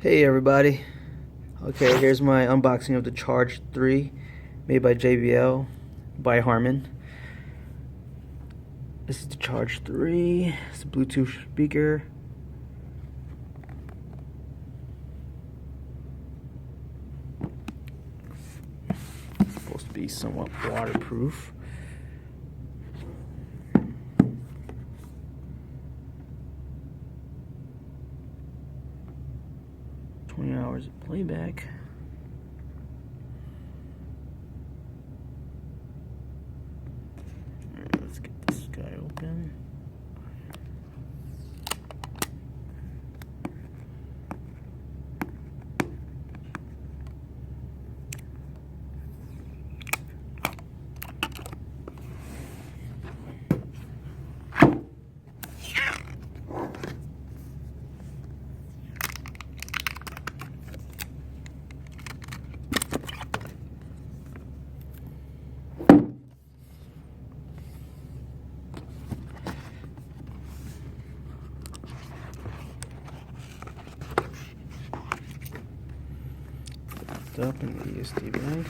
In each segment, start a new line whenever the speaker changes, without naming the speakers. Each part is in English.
Hey everybody. Okay, here's my unboxing of the Charge 3 made by JBL by Harman. This is the Charge 3. It's a Bluetooth speaker. It's supposed to be somewhat waterproof. Hours of playback. Alright, let's get this guy open. Up in the USB bag.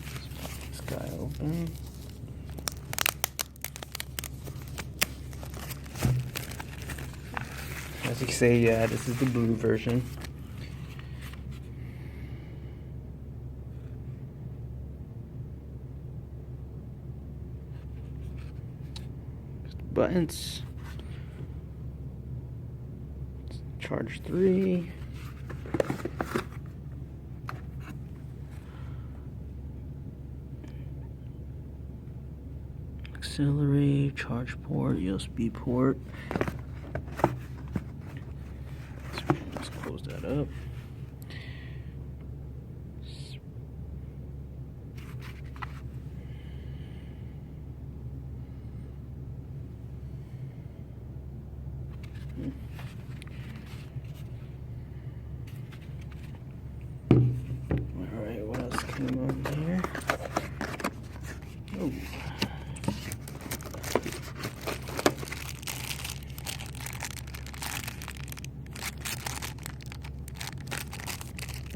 Let's pop this guy open. As you can see, yeah, this is the blue version. Buttons. Charge 3. Auxiliary, charge port, USB port. Let's close that up. Alright, what else came on here? Oh.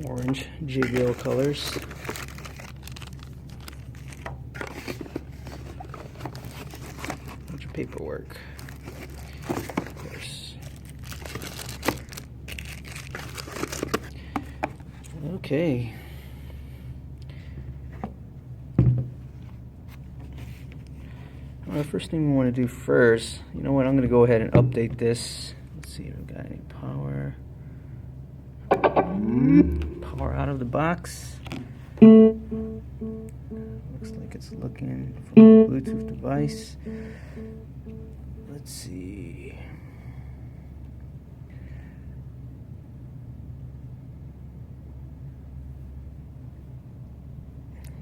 Orange JBL colors. Bunch of paperwork. Of course. Okay. Well, the first thing we want to do first, you know what, I'm going to go ahead and update this. Let's see if we got any power. Power out of the box. Looks like it's looking for a Bluetooth device. Let's see.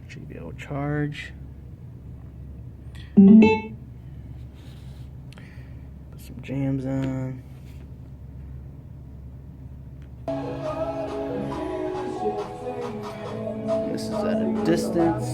JBL Charge. Put some jams on. This is at a distance.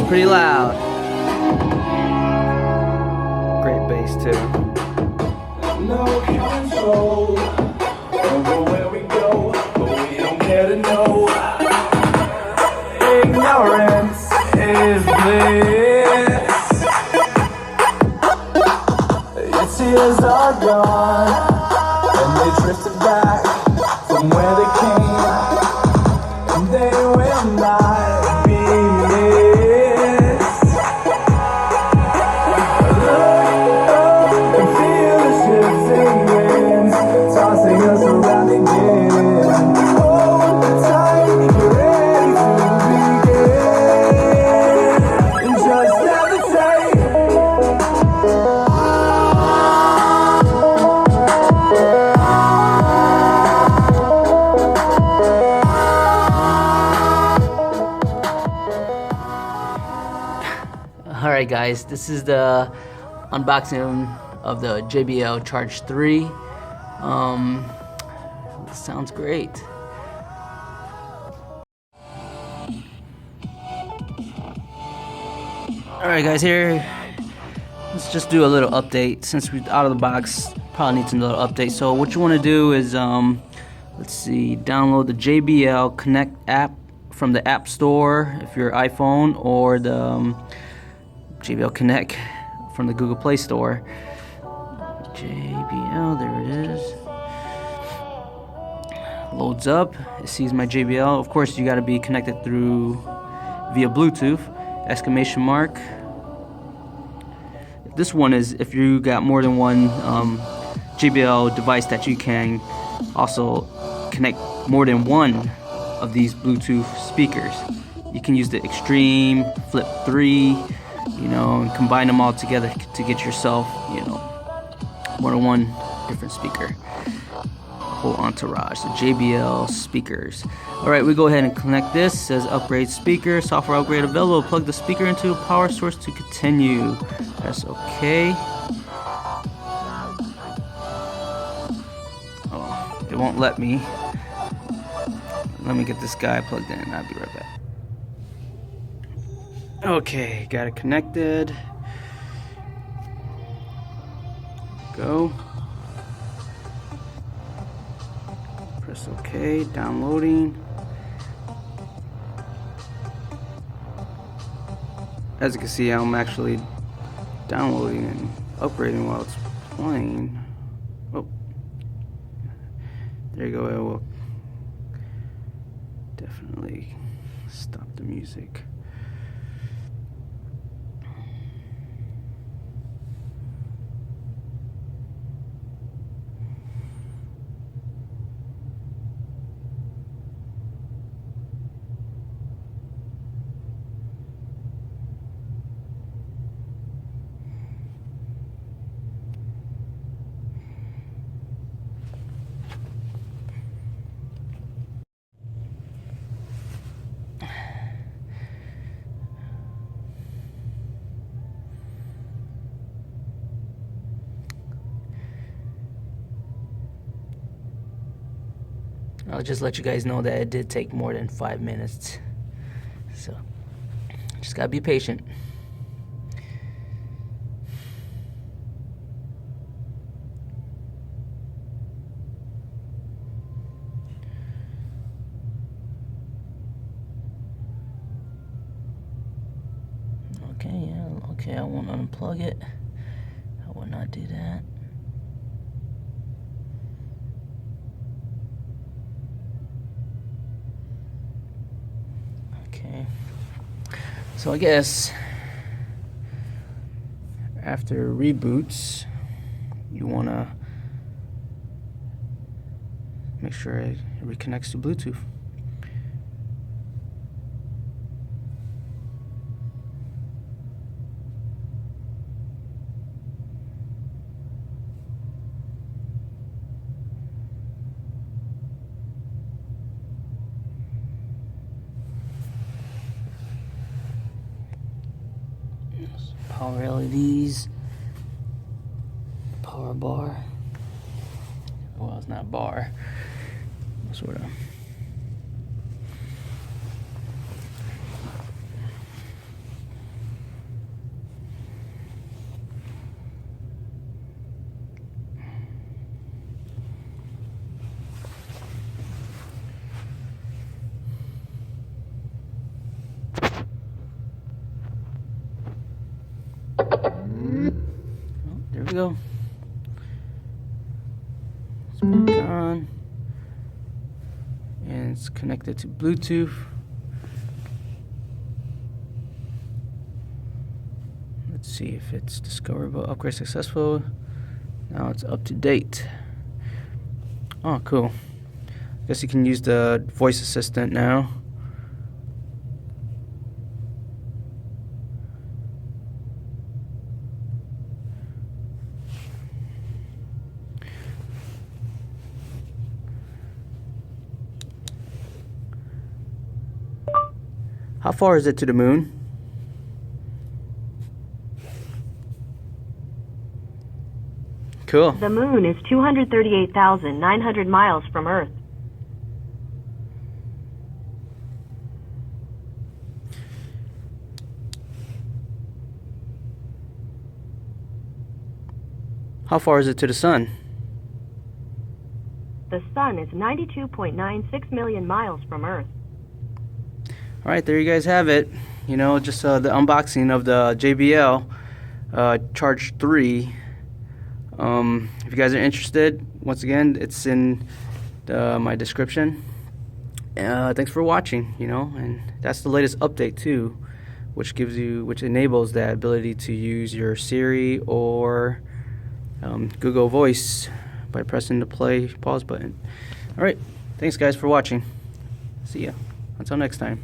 Pretty loud. Great bass too.
No control over where we go, but we don't care to know. Ignorance is bliss. tears are gone, and they drifted back from where they came, and they will not be missed. Look up and feel the shifting winds tossing us around again. Hold tight, you're ready to begin, and just levitate.
Alright guys, this is the unboxing of the JBL Charge 3. This sounds great. Alright guys, here, let's just do a little update. Since we're out of the box, probably needs a little update. So what you want to do is, let's see, download the JBL Connect app from the App Store if you're iPhone, or the JBL Connect from the Google Play Store. JBL, there it is. Loads up. It sees my JBL. Of course, you got to be connected through via Bluetooth. Exclamation mark. This one is if you got more than one JBL device that you can also connect more than one of these Bluetooth speakers. You can use the Extreme, Flip 3, you know, and combine them all together to get yourself, you know, more than one different speaker. Whole entourage, the JBL speakers. Alright, we go ahead and connect this. It says upgrade speaker, software upgrade available. Plug the speaker into a power source to continue. Press OK. Oh, it won't let me. Let me get this guy plugged in. I'll be right back. Okay, got it connected. Go. Press OK, downloading. As you can see, I'm actually downloading and upgrading while it's playing. Oh, there you go. It will definitely stop the music. I'll just let you guys know that it did take more than 5 minutes. So, just gotta be patient. Okay, yeah, okay, I won't unplug it. I will not do that. Okay, so I guess after reboots, you want to make sure it reconnects to Bluetooth. Power LEDs, power bar. Well, it's not a bar, sort of. There we go.
connect it to Bluetooth. Let's see if it's discoverable. Upgrade successful. Now it's up to date. Oh, cool. I guess you can use the voice assistant now. How far is it to the moon? Cool.
The moon is 238,900 miles from Earth.
How far is it to the sun?
The sun is 92.96 million miles from Earth.
Alright, there you guys have it. You know, just the unboxing of the JBL Charge 3. If you guys are interested, once again, it's in my description. Thanks for watching, you know, and that's the latest update too, which enables that ability to use your Siri or Google Voice by pressing the pause button. Alright, thanks guys for watching. See ya. Until next time.